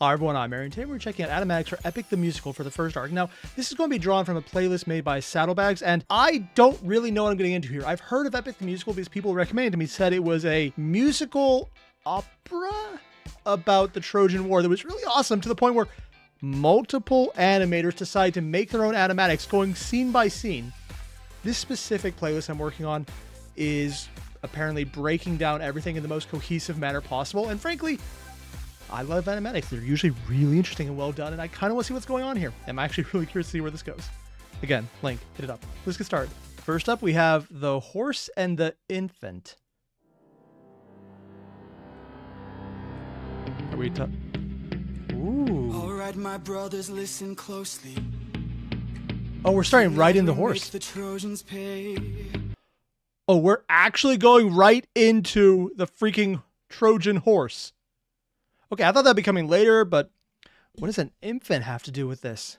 Hi everyone, I'm Airier, and today we're checking out animatics for Epic the Musical for the first arc. Now, this is going to be drawn from a playlist made by Saddlebags, and I don't really know what I'm getting into here. I've heard of Epic the Musical because people recommended to me, said it was a musical opera about the Trojan War that was really awesome, to the point where multiple animators decided to make their own animatics going scene by scene. This specific playlist I'm working on is apparently breaking down everything in the most cohesive manner possible, and frankly, I love animatics. They're usually really interesting and well done, and I kind of want to see what's going on here. I'm actually really curious to see where this goes. Again, link, hit it up. Let's get started. First up, we have the horse and the infant. Are we Ooh. All right, my brothers, listen closely. Oh, we're starting right in the horse. The Trojans pay. Oh, we're actually going right into the freaking Trojan horse. Okay, I thought that'd be coming later, but what does an infant have to do with this?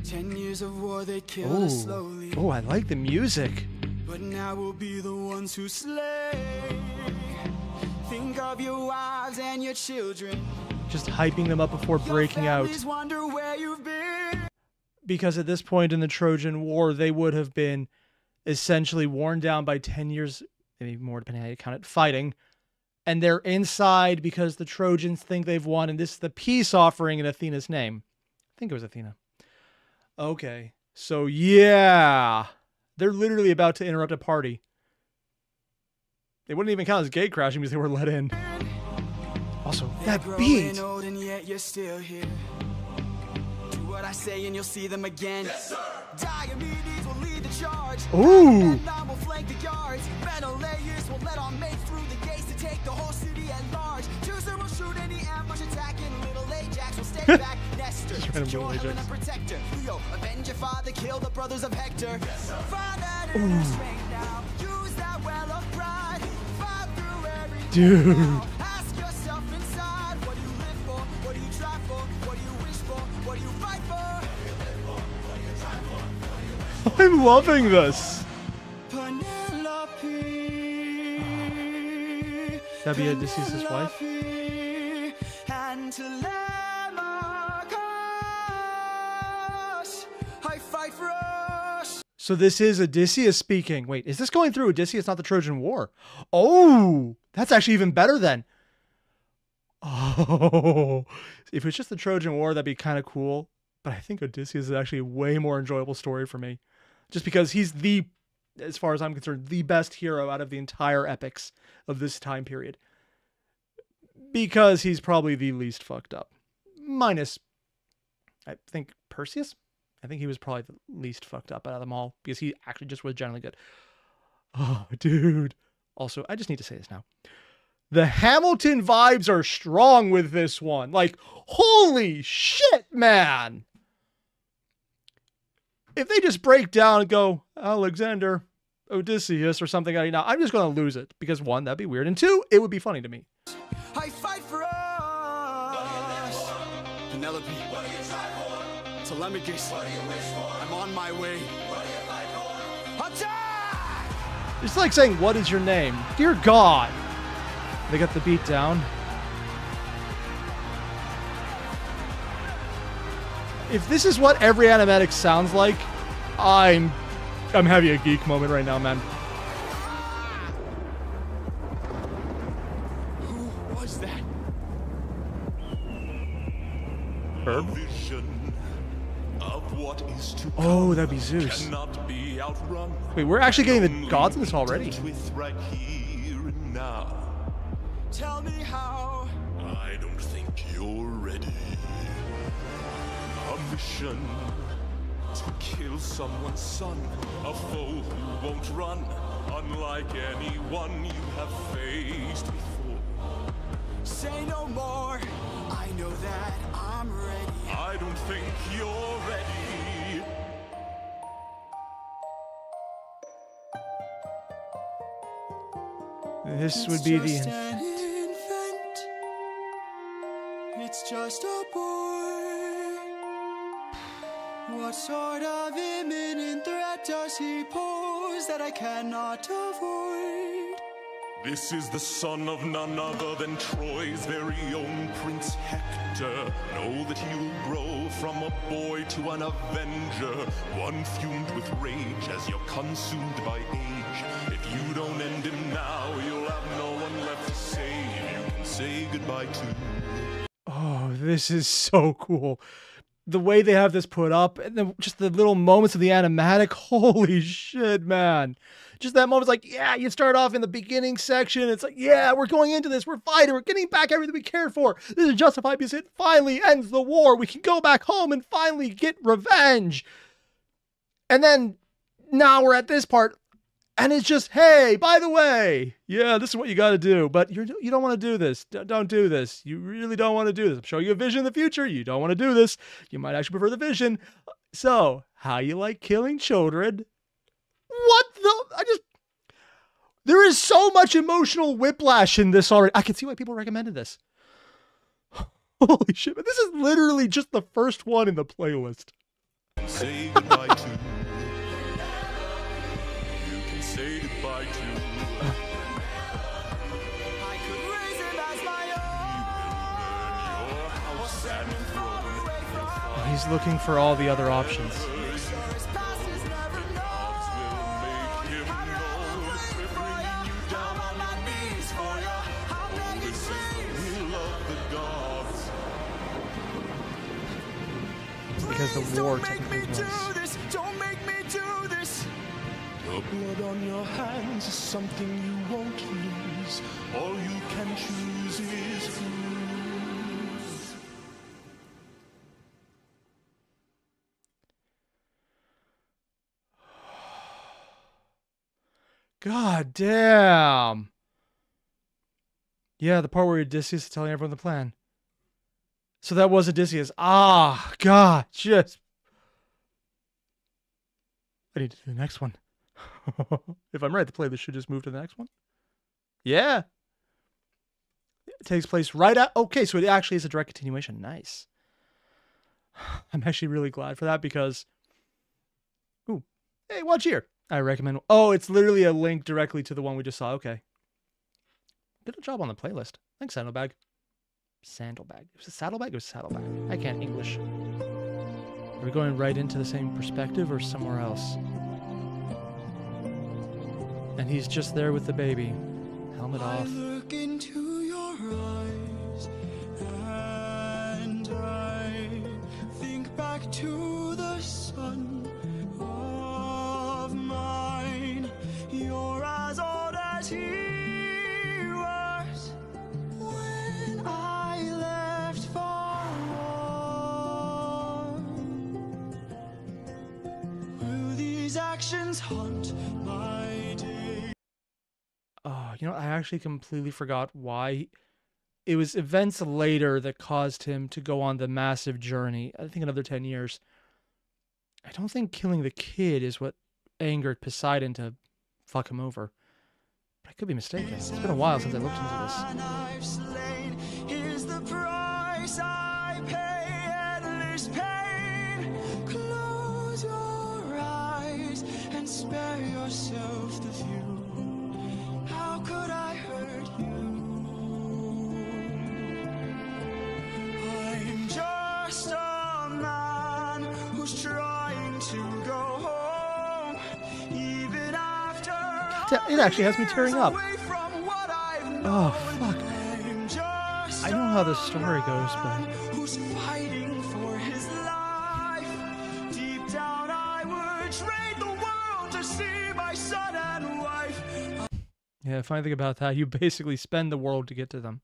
10 years of war, they killed us slowly. Oh, I like the music. But now we'll be the ones who slay. Think of your wives and your children. Just hyping them up before breaking out. Wonder where you've been. Because at this point in the Trojan War, they would have been essentially worn down by 10 years, maybe more depending on how you count it, fighting. And they're inside because the Trojans think they've won, and this is the peace offering in Athena's name. I think it was Athena. Okay, so yeah, they're literally about to interrupt a party. They wouldn't even count as gate crashing because they were let in. Also, that beat! Old and yet you're still here. Do what I say and you'll see them again. Yes, sir. Diomedes will lead the charge. Ooh! Will flank the yards. Menelaus will let on mates through the gates to take the whole city at large. Teucer will shoot any ambush attacking. Little Ajax will stay back. Nestor, secure Helena protector. Leo, avenge your father, kill the brothers of Hector. Yes, find that inner strength now. Use that well of pride. Fight through every dude. now. Ask yourself inside, what do you live for? What do you try for? What do you wish for? What do you fight for? I'm loving this. That'd be Odysseus' wife. And Telemachus, I fight for us. So this is Odysseus speaking. Wait, is this going through Odysseus, not the Trojan War? Oh, that's actually even better then. Oh, if it's just the Trojan War, that'd be kind of cool. But I think Odysseus is actually a way more enjoyable story for me. Just because he's the, as far as I'm concerned, the best hero out of the entire epics of this time period. Because he's probably the least fucked up. Minus, I think, Perseus? I think he was probably the least fucked up out of them all. Because he actually just was generally good. Oh, dude. Also, I just need to say this now. The Hamilton vibes are strong with this one. Like, holy shit, man! If they just break down and go, Alexander, Odysseus, or something, I'm just going to lose it. Because one, that'd be weird. And two, it would be funny to me. I fight for us. Penelope. What do you try for? Telemachus. What do you wish for? I'm on my way. What do you fight for? Attack! It's like saying, what is your name? Dear God. They got the beat down. If this is what every animatic sounds like, I'm having a geek moment right now, man. Who was that? Herb? Of what is to Oh, that'd be Zeus. cannot be outrun. Wait, we're actually getting the gods in this already. With right here and now. Tell me how. I don't think you're ready. A mission to kill someone's son, a foe who won't run, unlike anyone you have faced before. Say no more. I know that I'm ready. I don't think you're ready. This would be the an infant. It's just a boy. What sort of imminent threat does he pose that I cannot avoid? This is the son of none other than Troy's very own Prince Hector. Know that he will grow from a boy to an avenger, one fumed with rage as you're consumed by age. If you don't end him now, you'll have no one left to save. You can say goodbye to. Oh, this is so cool. The way they have this put up, and then just the little moments of the animatic, holy shit, man. Just that moment's like, yeah, you start off in the beginning section, it's like, yeah, we're going into this, we're fighting, we're getting back everything we cared for. This is justified because it finally ends the war. We can go back home and finally get revenge. And then, now we're at this part, and it's just, hey, by the way, yeah, this is what you got to do, but you don't want to do this. Don't do this. You really don't want to do this. I'm showing you a vision in the future. You don't want to do this. You might actually prefer the vision. So, how you like killing children? What the? There is so much emotional whiplash in this already. I can see why people recommended this. Holy shit, but this is literally just the first one in the playlist. Say goodbye to. You can say goodbye to. I could raise him as my own. Or send him far away from. He's looking for all the other options. Make sure his past is never known. I'm not waiting for ya. Down on my knees for ya. I'm begging please. We love the gods. Because the Please war don't make me technically do was. this. Don't make me do this. Your blood on your hands is something you won't lose. All you can choose is who. God damn. Yeah, the part where Odysseus is telling everyone the plan. So that was Odysseus. Ah, God, just. I need to do the next one. If I'm right, the playlist should just move to the next one. Yeah. It takes place right at. Okay, so it actually is a direct continuation. Nice. I'm actually really glad for that because. Ooh. Hey, watch here. I recommend. Oh, it's literally a link directly to the one we just saw. Okay. Good job on the playlist. Thanks, Saddlebag. Sandalbag. It was a saddlebag? It was saddlebag. I can't English. Are we going right into the same perspective or somewhere else? And he's just there with the baby. Helmet I off. look into your eyes and I think back to the son of mine. You're as old as he was when I left for war. Will these actions haunt my day? Oh, you know, I actually completely forgot why. It was events later that caused him to go on the massive journey. I think another 10 years. I don't think killing the kid is what angered Poseidon to fuck him over. But I could be mistaken. It's been a while since I looked into this. I've slain. Here's the price I pay. Endless pain. Close your eyes and spare yourself the view. How could I hurt you? I'm just a man who's trying to go home, even after It actually has me tearing up. away from what I've known. Oh, fuck. I'm just I know how the story goes, but... who's fighting for his life. Deep down I would trade the world to see my son and wife. Yeah, if I think about that, you basically spend the world to get to them.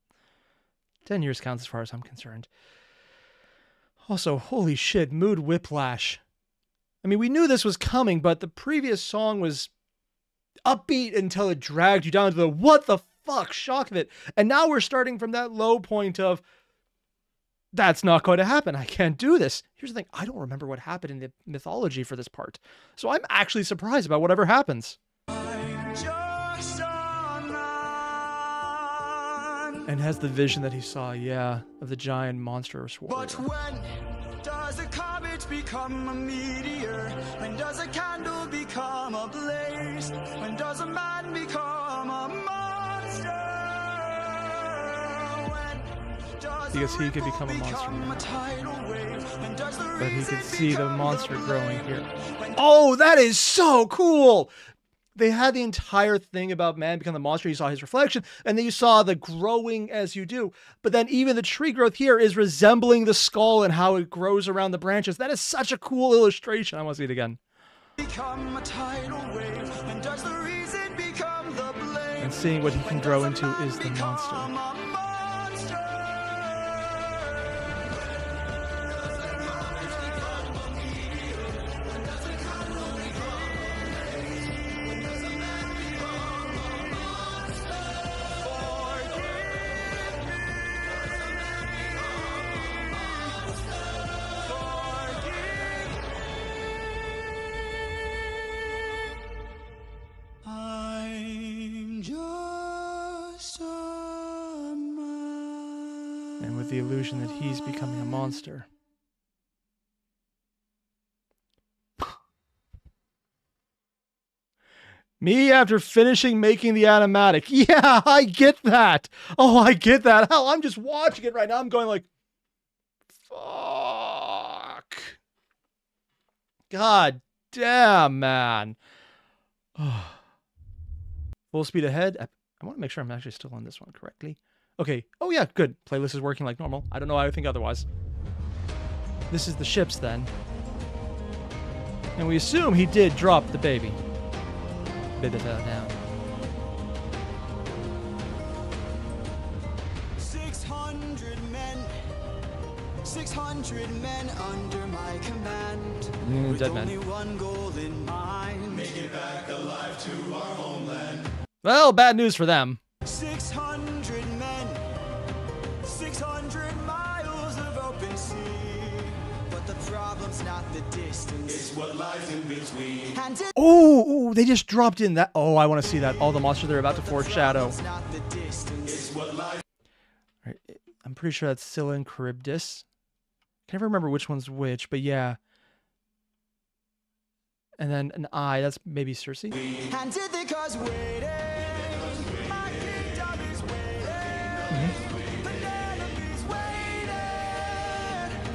10 years counts as far as I'm concerned. Also, holy shit, mood whiplash. I mean, we knew this was coming, but the previous song was upbeat until it dragged you down to the what the fuck shock of it. And now we're starting from that low point of, that's not going to happen. I can't do this. Here's the thing. I don't remember what happened in the mythology for this part. So I'm actually surprised about whatever happens. I'm just a man. And has the vision that he saw, yeah, of the giant monstrous warrior. But when does a comet become a meteor? When does a candle become a blaze? When does a man become a monster? because he could become a monster now. But he could see the monster growing here. Oh, that is so cool! They had the entire thing about man becoming the monster. You saw his reflection, and then you saw the growing as you do. But then even the tree growth here is resembling the skull and how it grows around the branches. That is such a cool illustration. I want to see it again. Become a tidal wave, and does the reason become the blame? And seeing what he can grow into is the monster. And with the illusion that he's becoming a monster. Me after finishing making the animatic. Yeah, I get that. Oh, I get that. Hell, I'm just watching it right now. I'm going like, fuck. God damn, man. Full speed ahead. I want to make sure I'm actually still on this one correctly. Okay. Oh, yeah, good. Playlist is working like normal. I don't know why I think otherwise. This is the ships, then. And we assume he did drop the baby. Baby fell down. 600 men. 600 men under my command. With Dead man. only one goal in mind. Make it back alive to our homeland. Well, bad news for them. 600 men. 600 miles of open sea. But the problem's not the distance. It's what lies in between. And it Oh, they just dropped in that. Oh, I want to see that. All the monsters they're about to foreshadow. problem's not the distance. It's what lies. Right. I'm pretty sure that's Scylla and Charybdis. Can't remember which one's which, but yeah. And then an eye, that's maybe Circe. And Ithaca's waiting. My kingdom is waiting. Penelope's waiting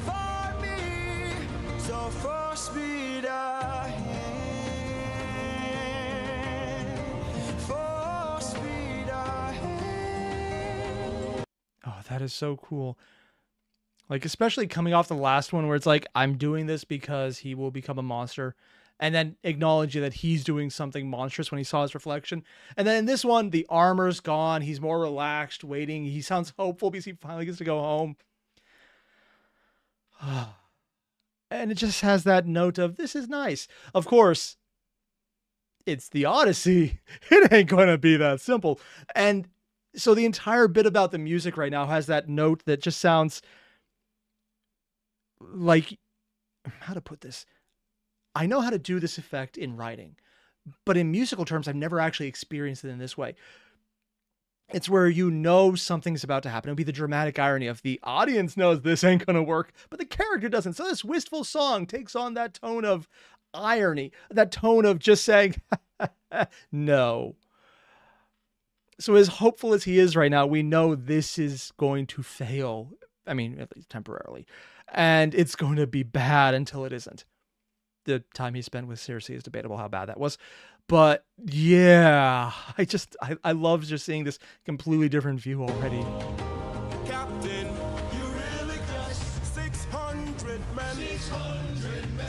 for me. So for speed ahead. For speed ahead. Oh, that is so cool. Like, especially coming off the last one where it's like, I'm doing this because he will become a monster. And then acknowledging that he's doing something monstrous when he saw his reflection. And then in this one, the armor's gone. He's more relaxed, waiting. He sounds hopeful because he finally gets to go home. And it just has that note of, this is nice. Of course, it's the Odyssey. It ain't going to be that simple. And so the entire bit about the music right now has that note that just sounds like, how to put this? I know how to do this effect in writing, but in musical terms, I've never actually experienced it in this way. It's where you know something's about to happen. It'll be the dramatic irony of the audience knows this ain't going to work, but the character doesn't. So this wistful song takes on that tone of irony, that tone of just saying, no. So as hopeful as he is right now, we know this is going to fail. I mean, at least temporarily. And it's going to be bad until it isn't. The time he spent with Circe is debatable how bad that was. But yeah, I love just seeing this completely different view already. Captain, you really guessed 600 men.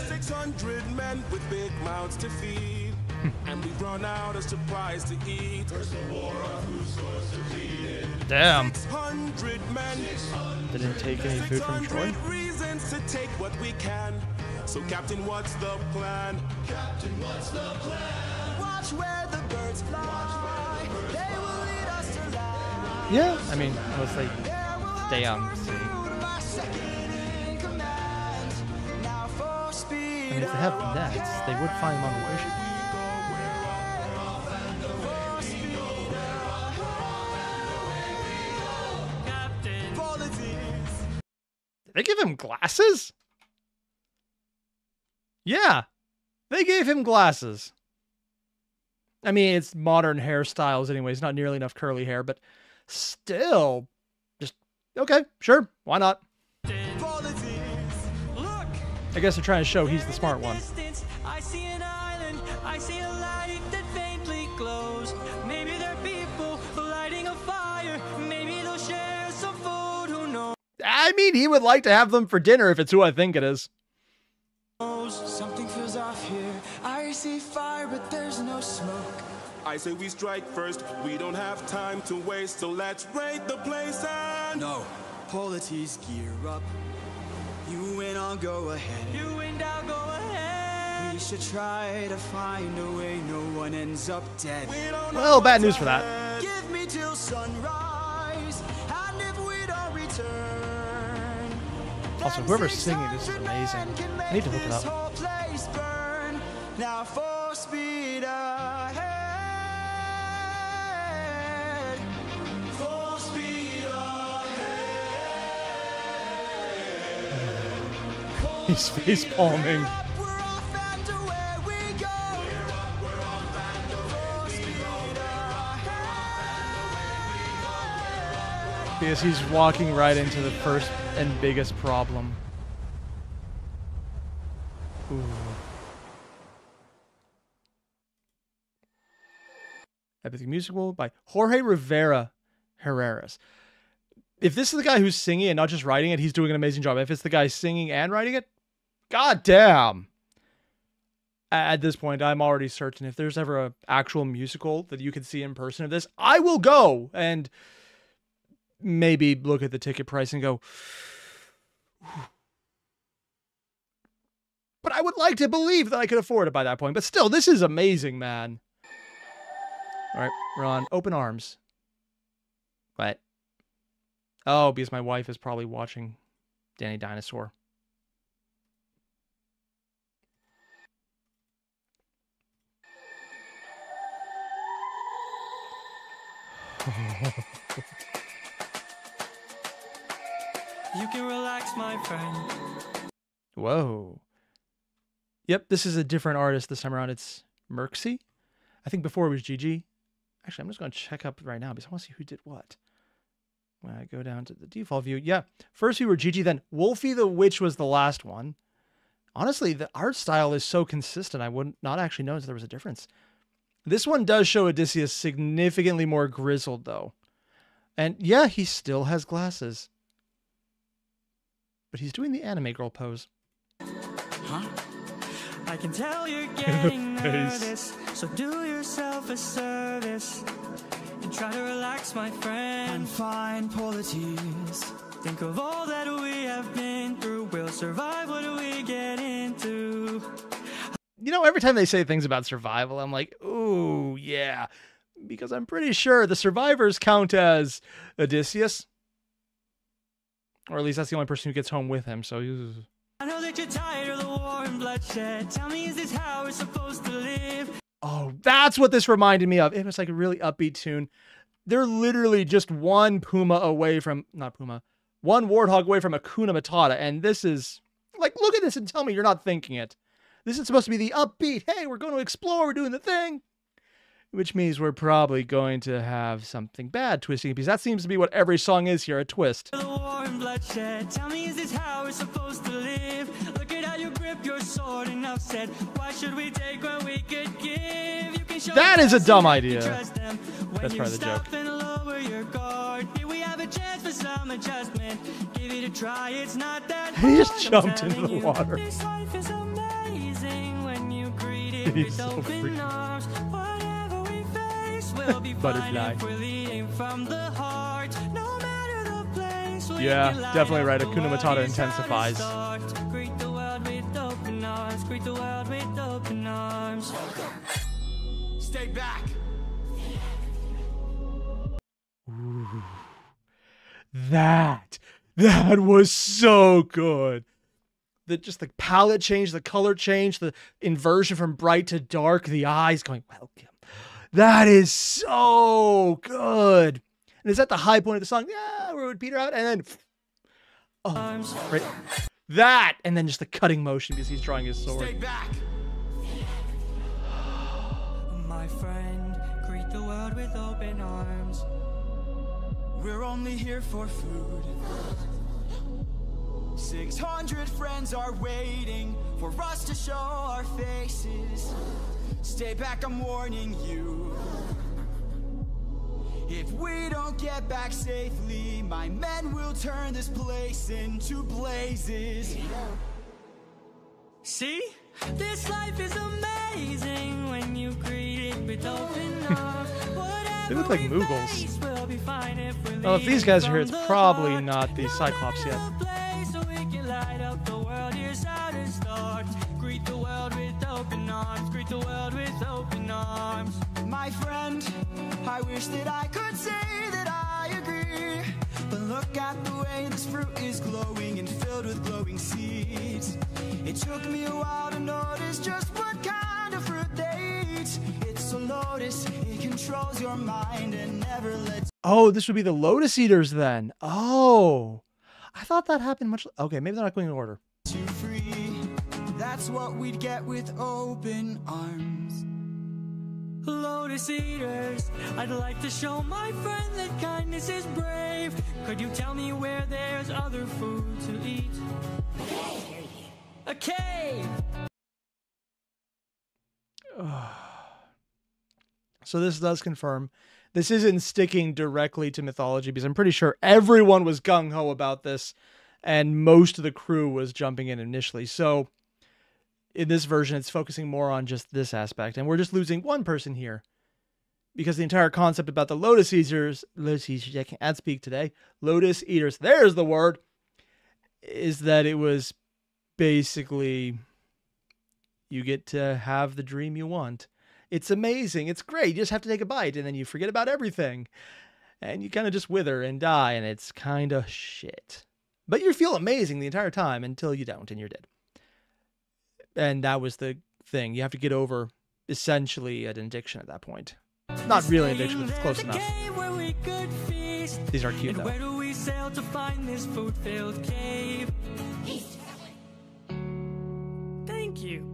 600 men with big mouths to feed. And we've run out of supplies to eat. First the war of whose source depleted. Damn. 600 men. Didn't take any food from Troy. 600 reasons to take what we can. So Captain, what's the plan? Captain, what's the plan? Watch where the birds fly. They will lead us to land. Yeah, I mean, unless they stay on sea. My second in command. Now for speed. I mean, if they have nets, they would find them on the ocean. Did they give him glasses? Yeah, they gave him glasses. I mean, it's modern hairstyles anyway. It's not nearly enough curly hair, but still, just Okay, sure. Why not? Politics. Look. I guess they're trying to show he's the smart one. I see an island. I see a light that faintly glows. Maybe there are people lighting a fire. Maybe they'll share some food. Who knows? I mean, he would like to have them for dinner if it's who I think it is. Something feels off here. I see fire, but there's no smoke. I say we strike first. We don't have time to waste, so let's raid the place and... No. Polities, gear up. You win, I'll go ahead. You win, I'll go ahead. We should try to find a way no one ends up dead. Well, bad news for that. Give me till sunrise, and if we don't return. Also, whoever's singing this is amazing. I need to look it up. Now full speed ahead. Full speed ahead. He's face palming. We're off and away we go. We're off and away we go. Because he's walking right into the first and biggest problem. Ooh. Epic musical by Jorge Rivera Herreras. If this is the guy who's singing and not just writing it, he's doing an amazing job. If it's the guy singing and writing it, god damn. At this point, I'm already certain if there's ever an actual musical that you can see in person of this, I will go and maybe look at the ticket price and go, but I would like to believe that I could afford it by that point. But still, this is amazing, man. All right, we're on Open Arms. What? Oh, because my wife is probably watching Danny Dinosaur. You can relax, my friend. Whoa. Yep, this is a different artist this time around. It's Merxy. I think before it was GG. Actually, I'm just going to check up right now because I want to see who did what. When I go down to the default view, yeah. First we were GG, then Wolfie the Witch was the last one. Honestly, the art style is so consistent, I would not actually notice there was a difference. This one does show Odysseus significantly more grizzled, though. And yeah, he still has glasses. But he's doing the anime girl pose. Huh? I can tell you're getting nervous, so do yourself a service and try to relax, my friend, and find polities. Think of all that we have been through. We'll survive what we get into. You know, every time they say things about survival, I'm like, ooh, yeah. Because I'm pretty sure the survivors count as Odysseus. Or at least that's the only person who gets home with him, so... I know that you're tired of the war and bloodshed. Tell me, is this how we're supposed to live? Oh, that's what this reminded me of. It was like a really upbeat tune. They're literally just one puma away from... Not puma. One warthog away from Hakuna Matata. And this is... Like, look at this and tell me you're not thinking it. This is supposed to be the upbeat. Hey, we're going to explore. We're doing the thing. Which means we're probably going to have something bad twisting, because that seems to be what every song is here, a twist. The war and bloodshed. Tell me, is this how we're supposed to live? Look at how you grip your sword, and I've said, why should we take when we could give? You can show that is a dumb idea. That's part of the joke. And lower your guard. Here we have a chance for some adjustment. Give it a try, it's not that He just hard. jumped into the water. This life is amazing when you greet it He's with so open freaky. arms. Whatever we face, we'll be Butterfly. fine if we're leading from the heart. No matter the place, we Yeah, can light definitely up right. the Hakuna world. Matata Here's how to intensifies. start. Greet the world with open arms. Greet the world with open arms. Stay back. Ooh. That was so good. Just the palette change, the color change, the inversion from bright to dark, the eyes going, welcome. That is so good. And is that the high point of the song? Yeah, where it would peter out, and then, oh, right. That, and then just the cutting motion because he's drawing his sword. Stay back. My friend, greet the world with open arms. we're only here for food. 600 friends are waiting for us to show our faces. Stay back, I'm warning you. If we don't get back safely, my men will turn this place into blazes. See? This life is amazing when you greet it with open arms. They look like Moogles. Well, if these guys are here, it's probably not the Cyclops yet. Greet the world with open arms. Greet the world with open arms. My friend, I wish that I could say that I agree. But look at the way this fruit is glowing and filled with glowing seeds. It took me a while to notice just what kind of fruit they eat. It's a lotus, it controls your mind and never lets. Oh, this would be the Lotus Eaters then. Oh, I thought that happened much. Okay, maybe they're not going in order. You free. That's what we'd get with open arms. Lotus Eaters, I'd like to show my friend that kindness is brave. Could you tell me where there's other food to eat? A cave! So this does confirm this isn't sticking directly to mythology, because I'm pretty sure everyone was gung-ho about this and most of the crew was jumping in initially. So in this version, it's focusing more on just this aspect, and we're just losing one person here because the entire concept about the Lotus Eaters, I can't speak today, Lotus Eaters, there's the word, is that it was basically you get to have the dream you want. It's amazing. It's great. You just have to take a bite and then you forget about everything and you kind of just wither and die, and it's kind of shit. But you feel amazing the entire time until you don't and you're dead. And that was the thing. You have to get over essentially an addiction at that point. Not really addiction, but it's close enough. These are cute though. Where do we sail to find this food-filled cave? Thank you.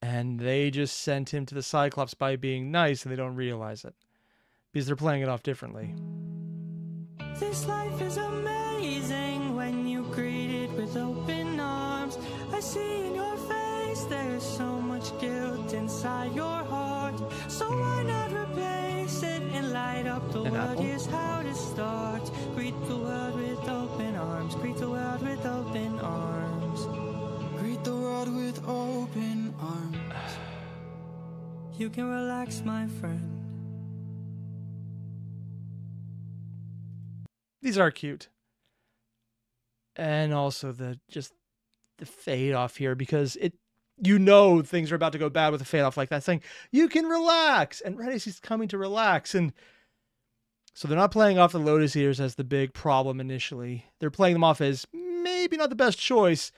And they just sent him to the Cyclops by being nice, and they don't realize it because they're playing it off differently. This life is amazing when you greet it with open arms. I see in your face there's so much guilt inside your heart. So why not replace it and light up the world? Here's how to start. Greet the world with open arms. Greet the world with open arms. Greet the world with open arms. You can relax, my friend. These are cute. And also the fade off here, because you know things are about to go bad with a fade off like that, saying you can relax, and right as he's coming to relax. And so they're not playing off the Lotus Eaters as the big problem initially. They're playing them off as maybe not the best choice,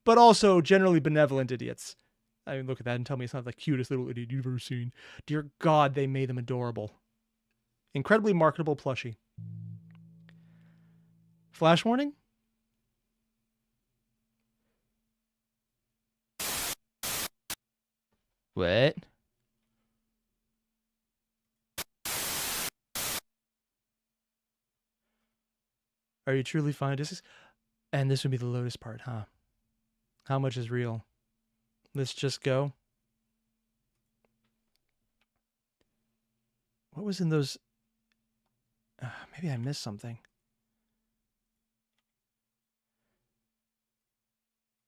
but also generally benevolent idiots. I mean, look at that and tell me it's not the cutest little idiot you've ever seen. Dear God, they made them adorable. Incredibly marketable plushie. Flash warning? What? Are you truly fine? And this would be the Lotus part, huh? How much is real? Let's just go. What was in those? Maybe I missed something.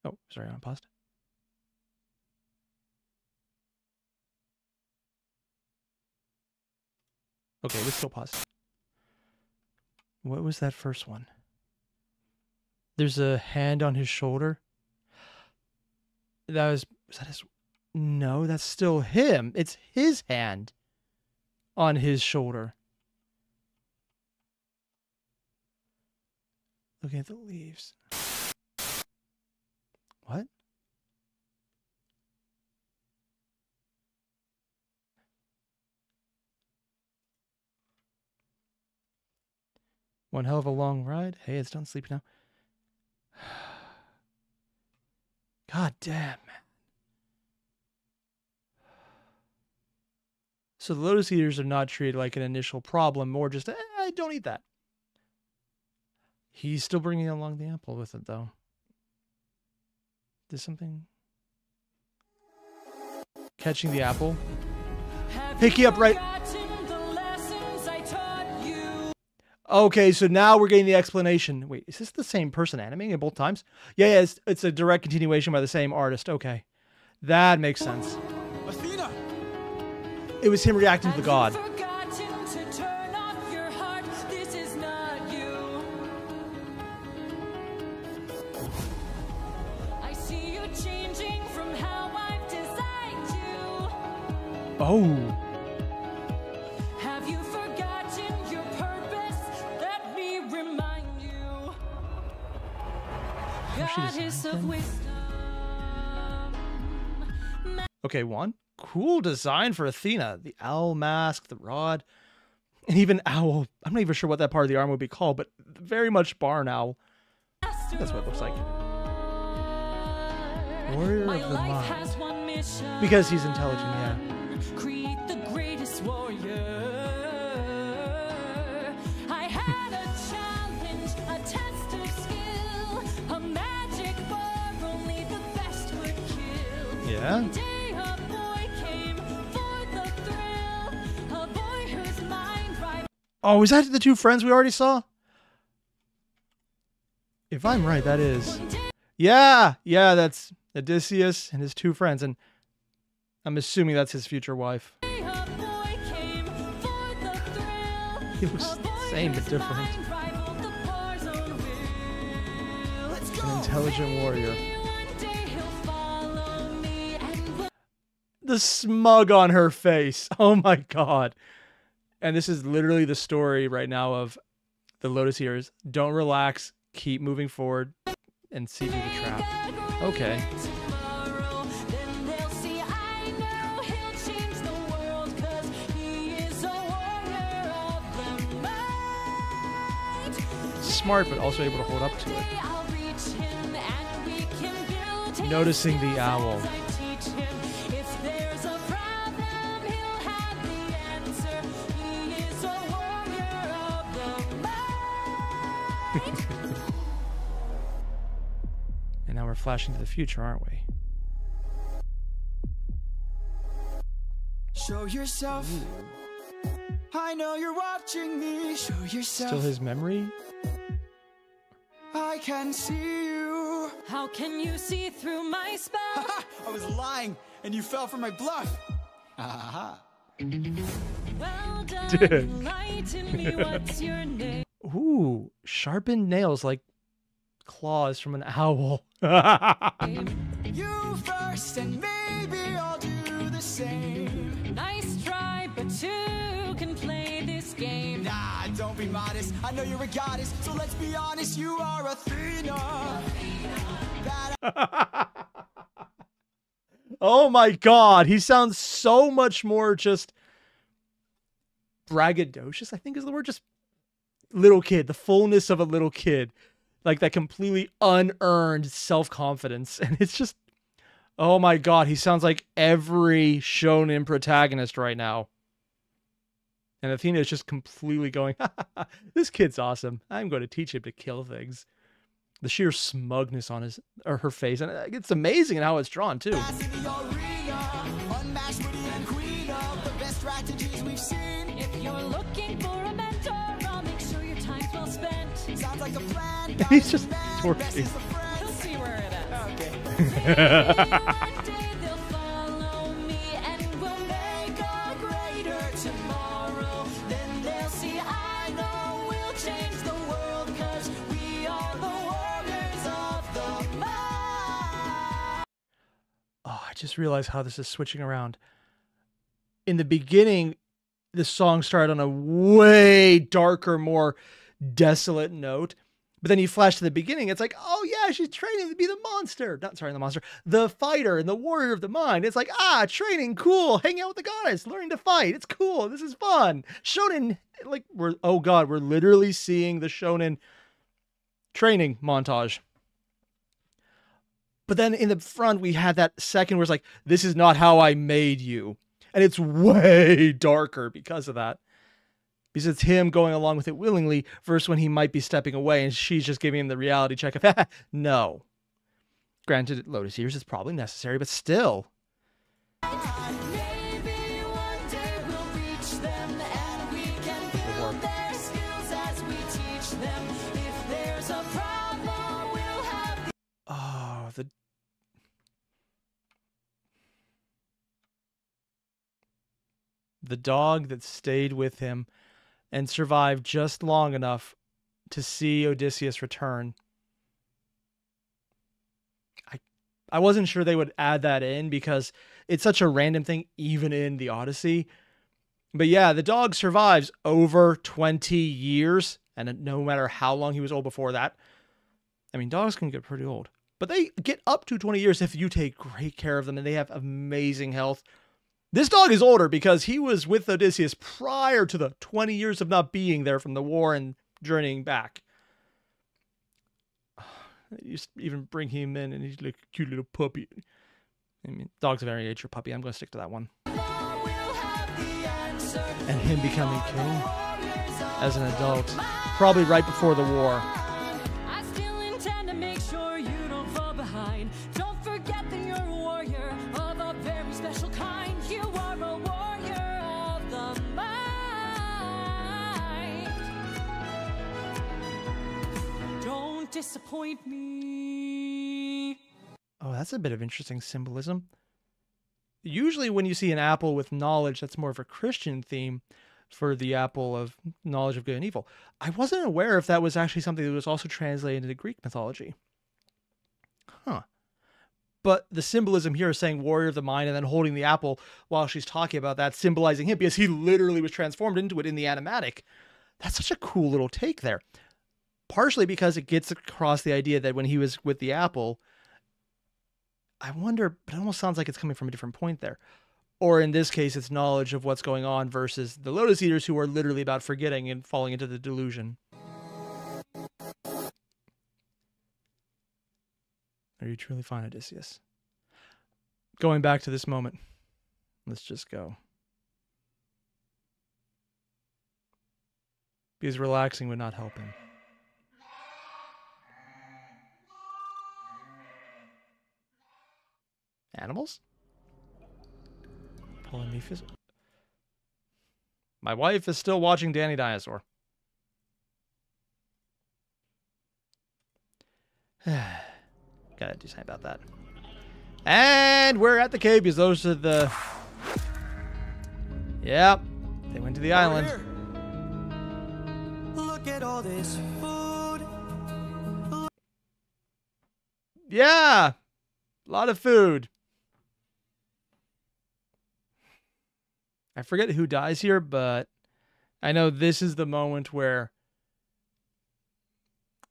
Oh, sorry, I paused. Okay, let's still pause. What was that first one? There's a hand on his shoulder. Was that his? No, that's still him. It's his hand on his shoulder. Looking at the leaves. What? One hell of a long ride. Hey, it's done sleeping now. God damn, man. So the Lotus Eaters are not treated like an initial problem, more just, don't eat that. He's still bringing along the apple with it, though. There's something... Catching the apple. Picky up right... Okay, so now we're getting the explanation. Wait, is this the same person animating it both times? Yeah, it's a direct continuation by the same artist. Okay. That makes sense. Athena! It was him reacting to the god. Oh. Have you forgotten your purpose? Let me remind you. Goddess of wisdom. Okay, one. Cool design for Athena. The owl mask, the rod, and even owl. I'm not even sure what that part of the arm would be called, but very much barn owl. I think that's what it looks like. Warrior of the mind. Because he's intelligent, yeah. Create the greatest warrior. I had a challenge, a test of skill, a magic bar only the best would kill. Yeah. One day a boy came for the thrill, a boy whose mind right. Oh, is that the two friends we already saw? If I'm right, that is. Yeah, that's Odysseus and his two friends, and I'm assuming that's his future wife. He looks the same but different. An intelligent warrior. The smug on her face. Oh my god. And this is literally the story right now of the Lotus Eaters. Don't relax. Keep moving forward and see through the trap. Okay. Smart, but also able to hold up to it. Noticing the owl. And now we're flashing to the future, aren't we? Show yourself. Ooh. I know you're watching me. Show yourself. Still his memory? I can see you. How can you see through my spell? I was lying, and you fell for my bluff. Well done. Dude. Enlighten me. What's your name? Ooh, sharpened nails like claws from an owl. You first, and maybe I'll do the same. Nice try, but two can play this game. Nah, don't be modest. I know you're a goddess, so let's be honest. You are Athena. Oh my god, he sounds so much more just braggadocious, I think is the word. Just little kid, the fullness of a little kid. Like that completely unearned self-confidence. And it's just, oh my god, he sounds like every shonen protagonist right now. And Athena is just completely going, this kid's awesome. I'm going to teach him to kill things. The sheer smugness on his or her face. And it's amazing in how it's drawn, too. If you're looking for a mentor, I'll make sure your time's well spent. Sounds like a plan. And he's just torturing. He'll see where it ends. Okay. One day they'll follow me and we'll make a greater tomorrow. Then they'll see I know we'll change the world, 'cause we are the warriors of the mind. Oh, I just realized how this is switching around. In the beginning, the song started on a way darker, more desolate note. But then you flash to the beginning, it's like, oh yeah, she's training to be the monster. The fighter and the warrior of the mind. It's like, training, cool. Hanging out with the goddess, learning to fight. It's cool. This is fun. Shonen, like, we're literally seeing the shonen training montage. But then in the front, we had that second where it's like, this is not how I made you. And it's way darker because of that. Because it's him going along with it willingly versus when he might be stepping away and she's just giving him the reality check of, no. Granted, Lotus Eaters is probably necessary, but still. Maybe one day we'll reach them and we can build their skills as we teach them. If there's a problem, we'll have Oh, the dog that stayed with him and survived just long enough to see Odysseus return. I wasn't sure they would add that in because it's such a random thing even in the Odyssey. But yeah, the dog survives over 20 years, and no matter how long he was old before that. I mean, dogs can get pretty old, but they get up to 20 years if you take great care of them and they have amazing health. This dog is older because he was with Odysseus prior to the 20 years of not being there from the war and journeying back. You even bring him in and he's like a cute little puppy. I mean, dog's a very miniature puppy. I'm going to stick to that one. And him becoming king as an adult, probably right before the war. I still intend to make sure you don't fall behind. Don't forget that you're a warrior of a very special kind. You are a warrior of the mind. Don't disappoint me. Oh, that's a bit of interesting symbolism. Usually when you see an apple with knowledge, that's more of a Christian theme for the apple of knowledge of good and evil. I wasn't aware if that was actually something that was also translated into Greek mythology. Huh. But the symbolism here is saying warrior of the mind and then holding the apple while she's talking about that, symbolizing him because he literally was transformed into it in the animatic. That's such a cool little take there. Partially because it gets across the idea that when he was with the apple, I wonder, but it almost sounds like it's coming from a different point there. Or in this case, it's knowledge of what's going on versus the Lotus Eaters who are literally about forgetting and falling into the delusion. Are you truly fine, Odysseus? Going back to this moment, let's just go. Because relaxing would not help him. Animals? Polymephus? My wife is still watching Danny Dinosaur. Gotta do something about that. And we're at the cave because those are the... Yep. They went to the island. Look at all this food. Yeah. A lot of food. I forget who dies here, but I know this is the moment where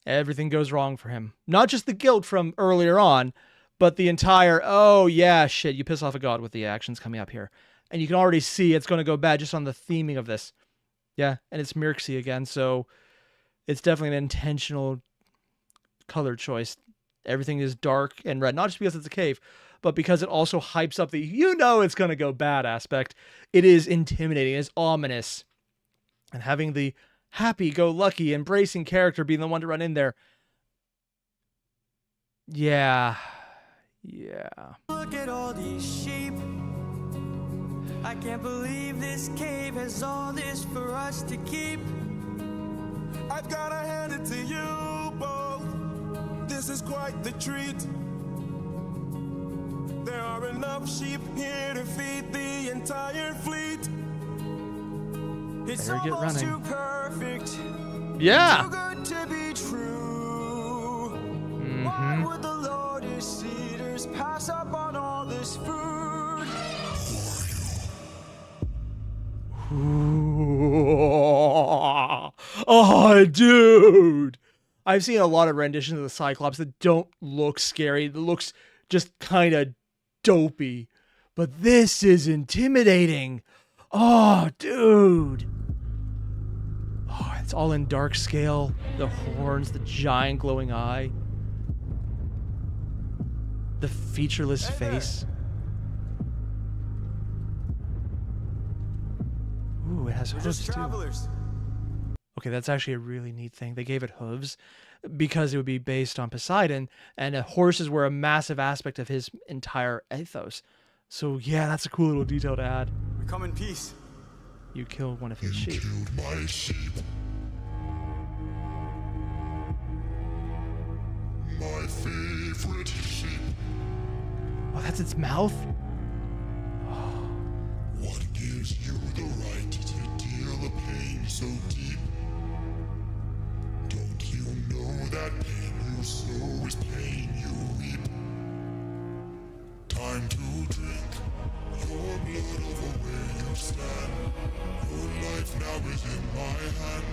everything goes wrong for him. Not just the guilt from earlier on, but the entire, oh yeah, shit, you piss off a god with the actions coming up here. And you can already see it's going to go bad just on the theming of this. Yeah, and it's Mirksy again, so it's definitely an intentional color choice. Everything is dark and red, not just because it's a cave, but because it also hypes up the, you know it's going to go bad aspect. It is intimidating, it's ominous. And having the happy-go-lucky, embracing character being the one to run in there. Yeah. Yeah. Look at all these sheep. I can't believe this cave has all this for us to keep. I've gotta hand it to you both. This is quite the treat. There are enough sheep here to feed the entire fleet. It's Better get almost running. too perfect. Yeah. Too good to be true. Mm-hmm. Why would the Lotus Eaters pass up on all this food? Oh, dude. I've seen a lot of renditions of the Cyclops that don't look scary. It looks just kind of dopey. But this is intimidating. Oh, dude. Oh, it's all in dark scale. The horns, the giant glowing eye. The featureless face. Ooh, it has We're hooves just too. travelers. Okay, that's actually a really neat thing. They gave it hooves because it would be based on Poseidon, and horses were a massive aspect of his entire ethos. So yeah, that's a cool little detail to add. We come in peace. You killed one of his sheep. Killed my sheep. My favorite sheep. Oh, that's its mouth? What gives you the right to deal a pain so deep? Don't you know that pain you sow is pain you reap? Time to drink your blood over where you stand. Your life now is in my hand.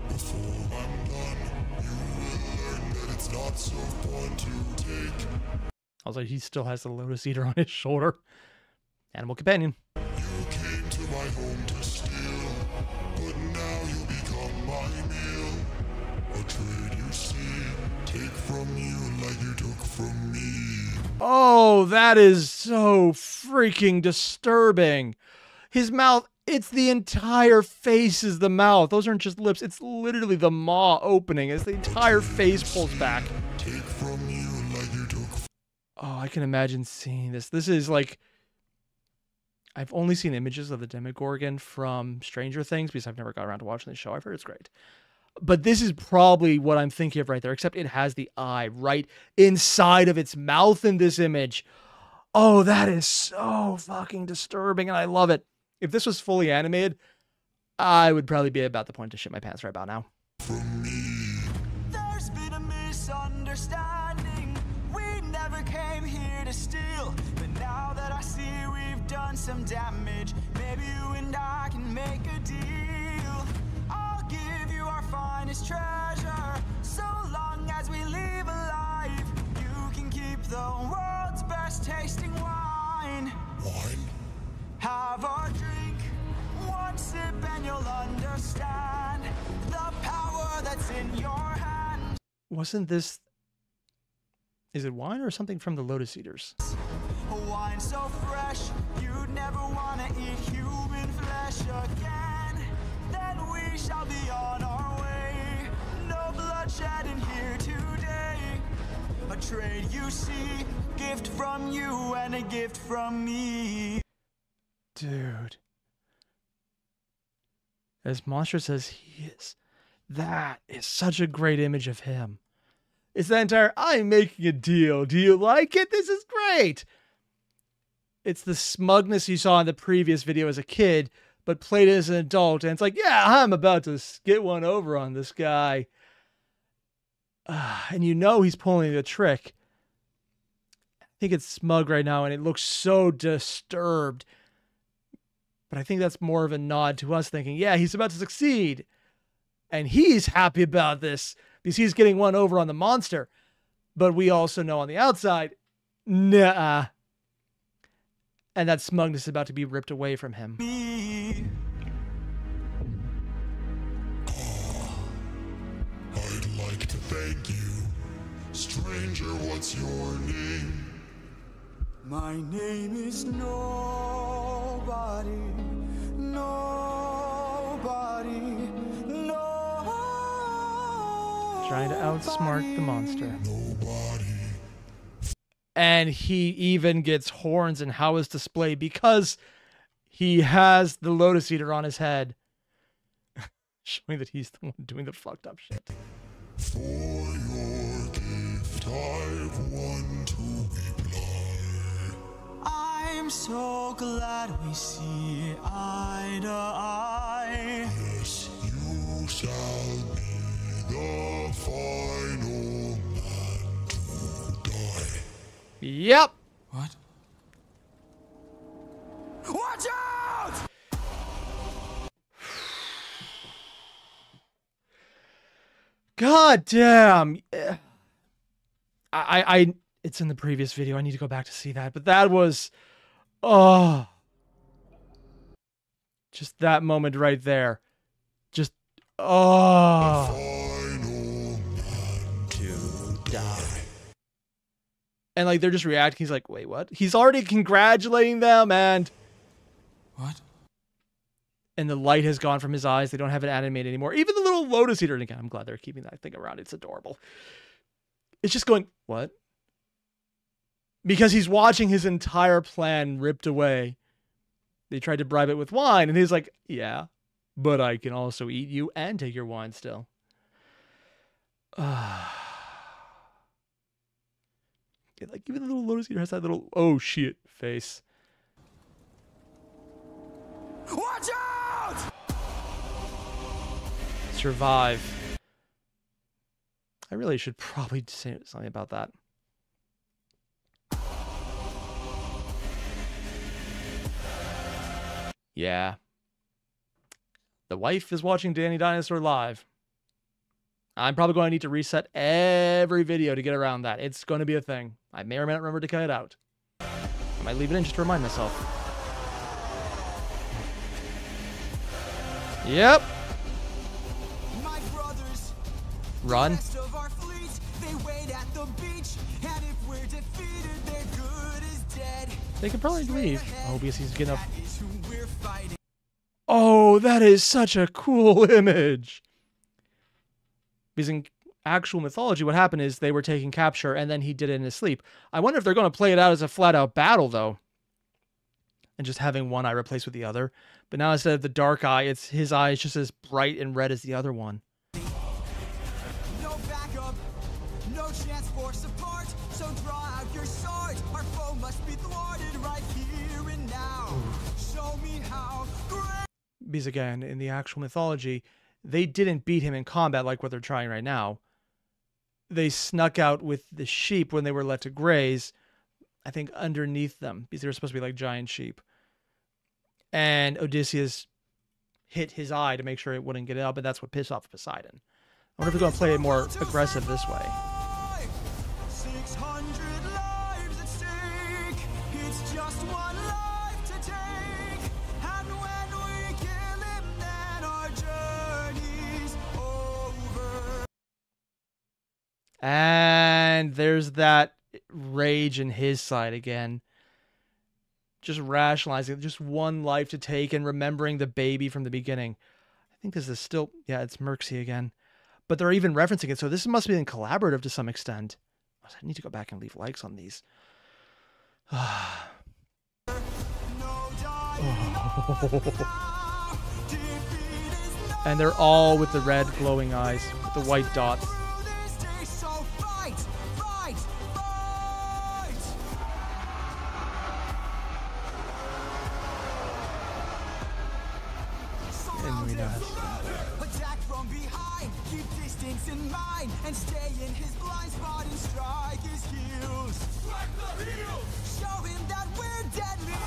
Before I'm done, you will learn that it's not so fun to take. I was like, he still has the lotus eater on his shoulder. Animal companion. You came to my home to steal, but now you become my meal. A trade you see, take from you like you took from me. Oh, that is so freaking disturbing. His mouth, it's the entire face is the mouth. Those aren't just lips. It's literally the maw opening as the entire face pulls back. Take from you like you took. Oh, I can imagine seeing this. This is like, I've only seen images of the Demogorgon from Stranger Things because I've never got around to watching the show. I've heard it's great. But this is probably what I'm thinking of right there, except it has the eye right inside of its mouth in this image. Oh, that is so fucking disturbing, and I love it. If this was fully animated, I would probably be about the point to shit my pants right about now. There's been a misunderstanding. We never came here to steal. But now that I see we've done some damage, maybe you and I can make a deal. I'll give you our finest treasure, so long as we leave alive. You can keep the world's best tasting wine. Wine? Have a drink, one sip and you'll understand the power that's in your hand. Wasn't this... Is it wine or something from the Lotus Eaters? A wine so fresh, you'd never want to eat human flesh again. Then we shall be on our way. No bloodshed in here today. A trade you see, gift from you and a gift from me. Dude. As monstrous as he is, that is such a great image of him. It's that entire, I'm making a deal. Do you like it? This is great. It's the smugness you saw in the previous video as a kid, but played as an adult. And it's like, yeah, I'm about to get one over on this guy. And you know he's pulling a trick. I think it's smug right now, and it looks so disturbed. But I think that's more of a nod to us thinking, yeah, he's about to succeed. And he's happy about this because he's getting one over on the monster. But we also know on the outside, nah. And that smugness is about to be ripped away from him. I'd like to thank you. Stranger, what's your name? My name is Nobody. Nobody. Nobody. Trying to outsmart the monster. Nobody. And he even gets horns in how his display because he has the Lotus Eater on his head. Showing that he's the one doing the fucked up shit. For your gift, I've one to reply. I'm so glad we see eye to eye. Yes, you shall be the final man to die. Yep. What? Watch out! God damn. I it's in the previous video. I need to go back to see that. But that was, oh. Just that moment right there. Just, oh. Final man to die. And like, they're just reacting. He's like, wait, what? He's already congratulating them and... What? And the light has gone from his eyes. They don't have it animated anymore. Even the little lotus eater. And again, I'm glad they're keeping that thing around. It's adorable. It's just going, what? Because he's watching his entire plan ripped away. They tried to bribe it with wine. And he's like, yeah, but I can also eat you and take your wine still. Like, even the little lotus eater has that little, oh shit, face. Watch out! Survive. I really should probably say something about that. Yeah. The wife is watching Danny Dinosaur live. I'm probably going to need to reset every video to get around that. It's going to be a thing. I may or may not remember to cut it out. I might leave it in just to remind myself. Yep. My brothers, Run. the rest of our fleet, they wait at the beach, and if we're defeated, they're good as dead. They could probably leave. Oh, because he's getting up. That is who we're fighting. Oh, that is such a cool image. Because in actual mythology, what happened is they were taking capture, and then he did it in his sleep. I wonder if they're going to play it out as a flat-out battle, though. And just having one eye replaced with the other. But now instead of the dark eye, it's his eye is just as bright and red as the other one. No backup, no chance for support, so draw out your sword. Our foe must be thwarted right here and now. Show me how great. Because again, in the actual mythology, they didn't beat him in combat like what they're trying right now. They snuck out with the sheep when they were let to graze, I think underneath them, because they were supposed to be like giant sheep. And Odysseus hit his eye to make sure it wouldn't get up, and that's what pissed off Poseidon. I wonder if they're going to play it more aggressive this way. 600 lives at stake. It's just one life to take. And when we kill him, then our journey's over. And there's that rage in his side again. Just rationalizing just one life to take and remembering the baby from the beginning. I think this is still, yeah, it's Merxie again. But they're even referencing it, so this must be collaborative to some extent. I need to go back and leave likes on these. And they're all with the red glowing eyes, with the white dots. And we know how to attack from behind, keep distance in mind, and stay in his blind spot and strike his heels. Strike the heels! Show him that we're deadly!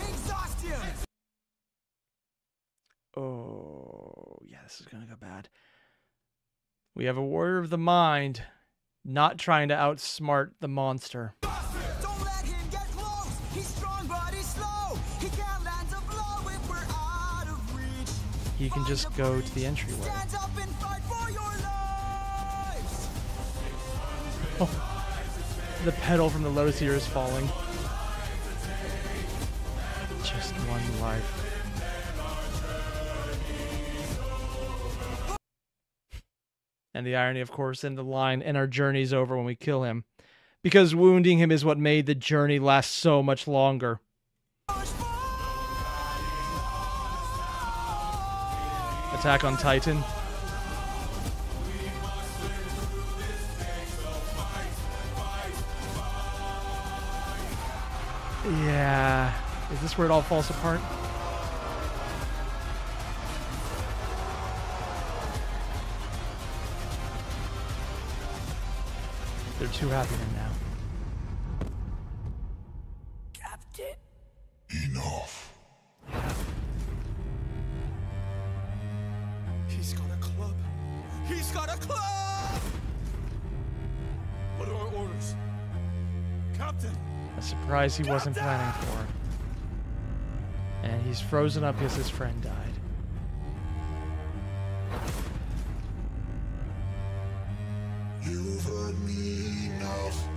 Exhaust him! Oh, yeah, this is going to go bad. We have a warrior of the mind, not trying to outsmart the monster. Don't let him get close! He's strong but he's slow! He can't land a blow if we're out of reach! He can just go to the entryway. Stand up and fight for your lives! Oh, the petal from the lotus ear is falling. Just one life. And the irony, of course, in the line, and our journey's over when we kill him. Because wounding him is what made the journey last so much longer. Attack on Titan. Yeah. Is this where it all falls apart? They're too happy now. Captain. Enough. He's got a club. He's got a club! What are our orders? Captain! A surprise he wasn't planning for. And he's frozen up because his friend died. You've heard me enough.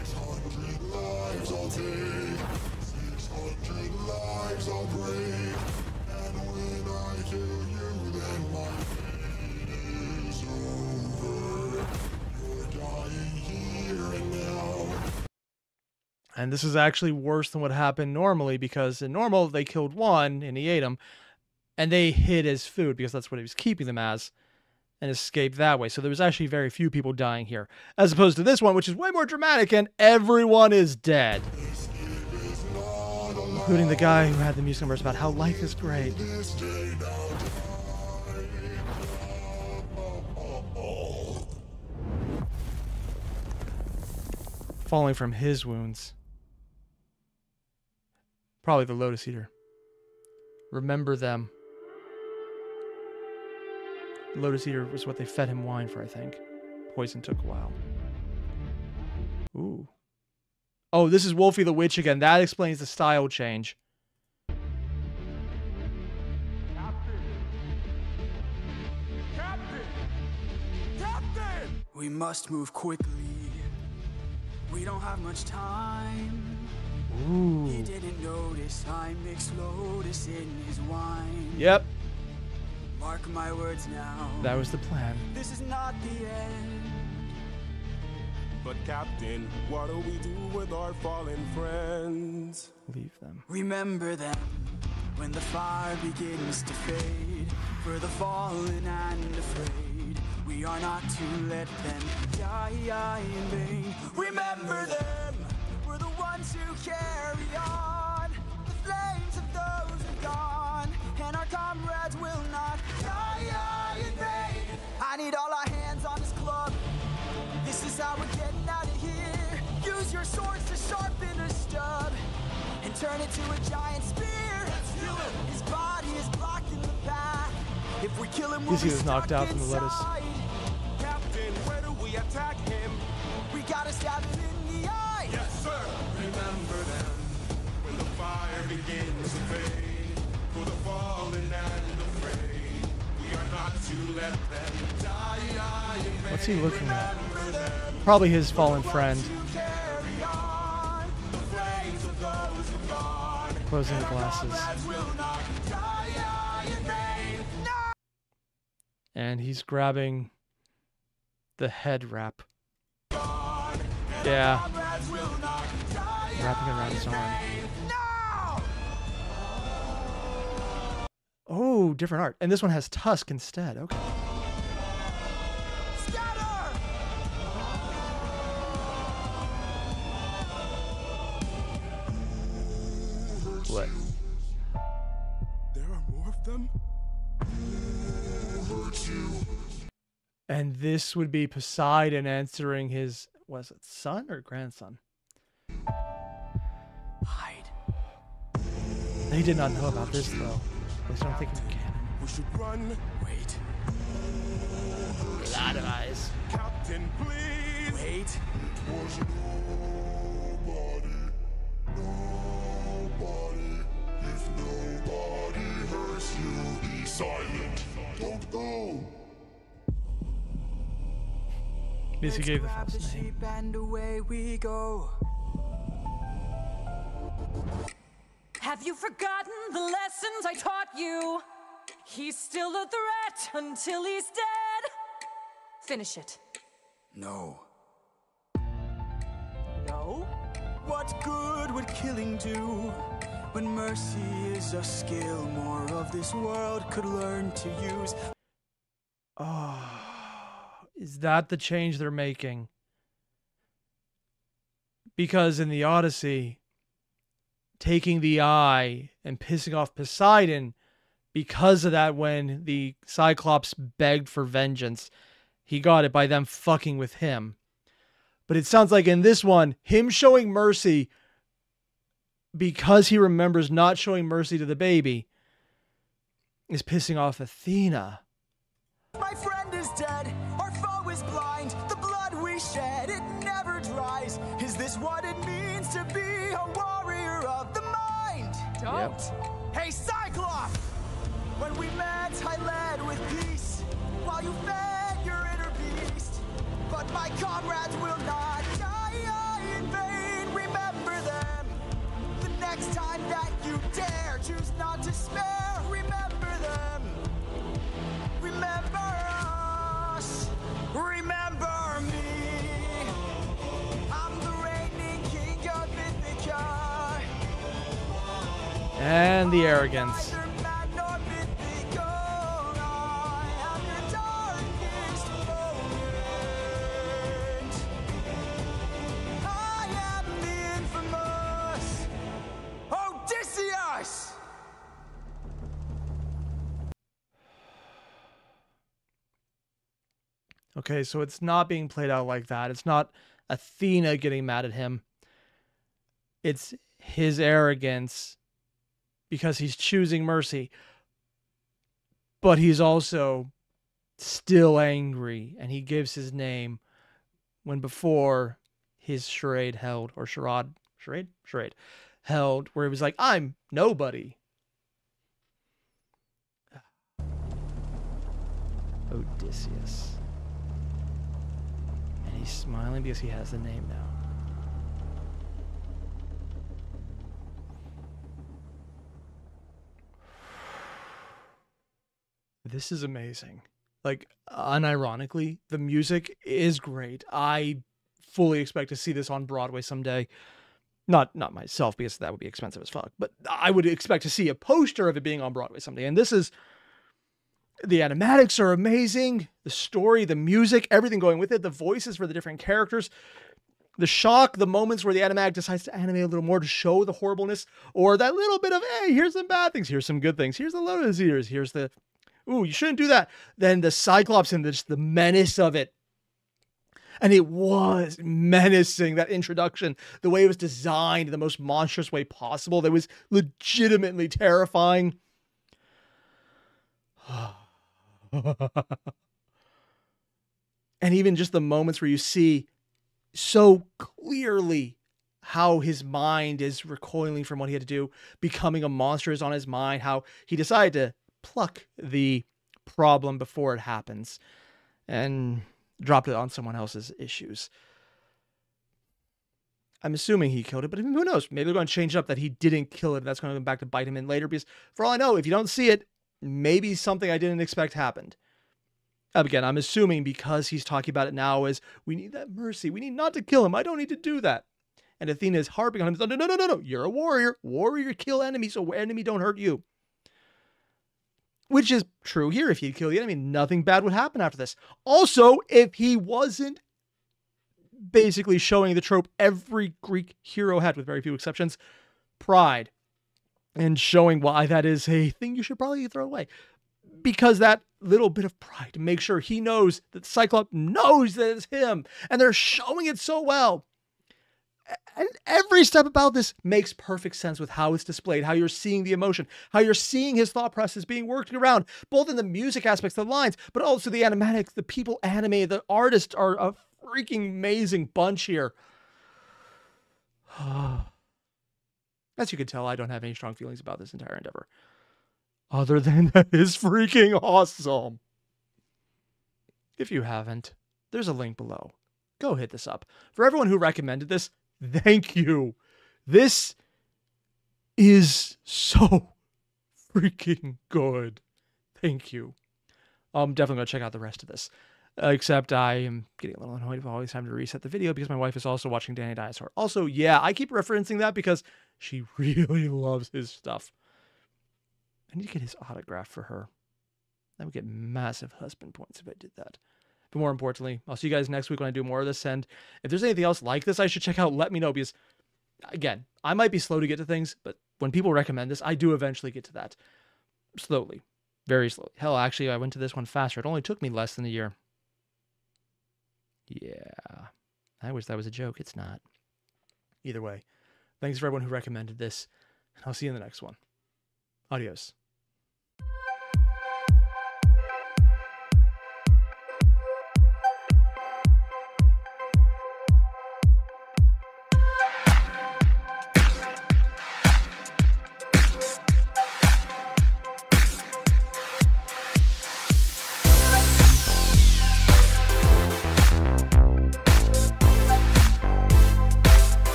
600 lives I'll take. 600 lives I'll break. And this is actually worse than what happened normally, because in normal, they killed one and he ate him, and they hid his food because that's what he was keeping them as, and escaped that way. So there was actually very few people dying here, as opposed to this one, which is way more dramatic, and everyone is dead. Including the guy who had the music numbers about how life is great. Falling from his wounds. Probably the Lotus Eater. Remember them. Lotus Eater was what they fed him wine for, I think. Poison took a while. Ooh. Oh, this is Wolfie the Witch again. That explains the style change. Captain! We must move quickly. We don't have much time. Ooh. He didn't notice I mixed Lotus in his wine. Yep. Mark my words now. That was the plan. This is not the end. But Captain, what do we do with our fallen friends? Leave them. Remember them when the fire begins to fade. For the fallen and afraid, we are not to let them die in vain. Remember them, we're the ones who carry on. The flames of those who've gone, and our comrades will not die in vain. I need all our hands on this club. This is how we're getting out of here. Use your swords to sharpen a stub and turn it to a giant spear. His body is blocking the path. If we kill him, we'll He be was knocked stuck out from the Lotus. inside. Captain, where do we attack him? We gotta stab him in the eye. Yes, sir. Remember them when the fire begins to fade. For the fallen and afraid, we are not to let them die in vain. What's he looking at? Probably his fallen friend. Carry on. The flames of those who've gone. Closing the glasses. Comrades will not die in vain. No! And he's grabbing the head wrap. Yeah. Comrades will not die Wrapping it around his arm. No! Oh, different art. And this one has tusk instead. Okay. Scatter! What? There are more of them? And this would be Poseidon answering his, was it son or grandson? Hide. They did not know about this though. At least I don't think it's canon. We should run. Wait. A lot of eyes. Captain, please. Wait. If nobody hurts you, be silent. Don't go. Missy gave the Grab the false name. sheep and away we go. Have you forgotten the lessons I taught you? He's still a threat until he's dead. Finish it. No. No? What good would killing do when mercy is a skill more of this world could learn to use? Oh, is that the change they're making? Because in the Odyssey, taking the eye and pissing off Poseidon, because of that, when the Cyclops begged for vengeance, he got it by them fucking with him. But it sounds like in this one, him showing mercy because he remembers not showing mercy to the baby is pissing off Athena. My friend is dead, our foe is blind. The blood we shed, it never dries. Is this what it means to be a warrior of the mind? Yep. Hey, Cyclops! When we met, I led with peace, while you fed your inner beast. But my comrades will not die in vain. Remember them. The next time that you dare, choose not to spare. Remember them. Remember us. Remember me. I'm the reigning king of myth And the arrogance. Neither mad nor mythical, I am your darkest opponent. I am the infamous Odysseus! Okay, so it's not being played out like that. It's not Athena getting mad at him. It's his arrogance because he's choosing mercy. But he's also still angry, and he gives his name when before his charade held, or charade held, where he was like, I'm nobody. Odysseus. And he's smiling because he has the name now. This is amazing. Like, unironically, the music is great. I fully expect to see this on Broadway someday. Not myself, because that would be expensive as fuck, but I would expect to see a poster of it being on Broadway someday. And this is... The animatics are amazing. The story, the music, everything going with it. The voices for the different characters. The shock, the moments where the animatic decides to animate a little more to show the horribleness. Or that little bit of, hey, here's some bad things. Here's some good things. Here's the lotus ears. Here's the, ooh, you shouldn't do that. Then the Cyclops and the menace of it. And it was menacing, that introduction. The way it was designed in the most monstrous way possible. That was legitimately terrifying. And even just the moments where you see so clearly how his mind is recoiling from what he had to do, becoming a monster is on his mind, how he decided to pluck the problem before it happens and dropped it on someone else's issues. I'm assuming he killed it, but who knows? Maybe they're going to change it up that he didn't kill it. That's going to come back to bite him in later, because for all I know, if you don't see it, maybe something I didn't expect happened. Again, I'm assuming because he's talking about it now as, we need that mercy. We need not to kill him. I don't need to do that. And Athena is harping on him. No. You're a warrior. Warrior kill enemies, so enemy don't hurt you. Which is true here. If he'd kill the enemy, nothing bad would happen after this. Also, if he wasn't basically showing the trope every Greek hero had, with very few exceptions, pride. And showing why that is a thing you should probably throw away. Because that little bit of pride to make sure he knows that Cyclops knows that it's him. And they're showing it so well. And every step about this makes perfect sense with how it's displayed, how you're seeing the emotion, how you're seeing his thought process being worked around, both in the music aspects of the lines, but also the animatics, the people animated, the artists are a freaking amazing bunch here. As you can tell, I don't have any strong feelings about this entire endeavor. Other than that is freaking awesome. If you haven't, there's a link below. Go hit this up. For everyone who recommended this, thank you. This is so freaking good. Thank you. I'm definitely going to check out the rest of this. Except I am getting a little annoyed with always having to reset the video because my wife is also watching Danny Dinosaur. Also, yeah, I keep referencing that because she really loves his stuff. I need to get his autograph for her. I would get massive husband points if I did that. But more importantly, I'll see you guys next week when I do more of this. And if there's anything else like this I should check out, let me know. Because, again, I might be slow to get to things, but when people recommend this, I do eventually get to that. Slowly. Very slowly. Hell, actually, I went to this one faster. It only took me less than a year. Yeah. I wish that was a joke. It's not. Either way, thanks for everyone who recommended this. I'll see you in the next one. Adios.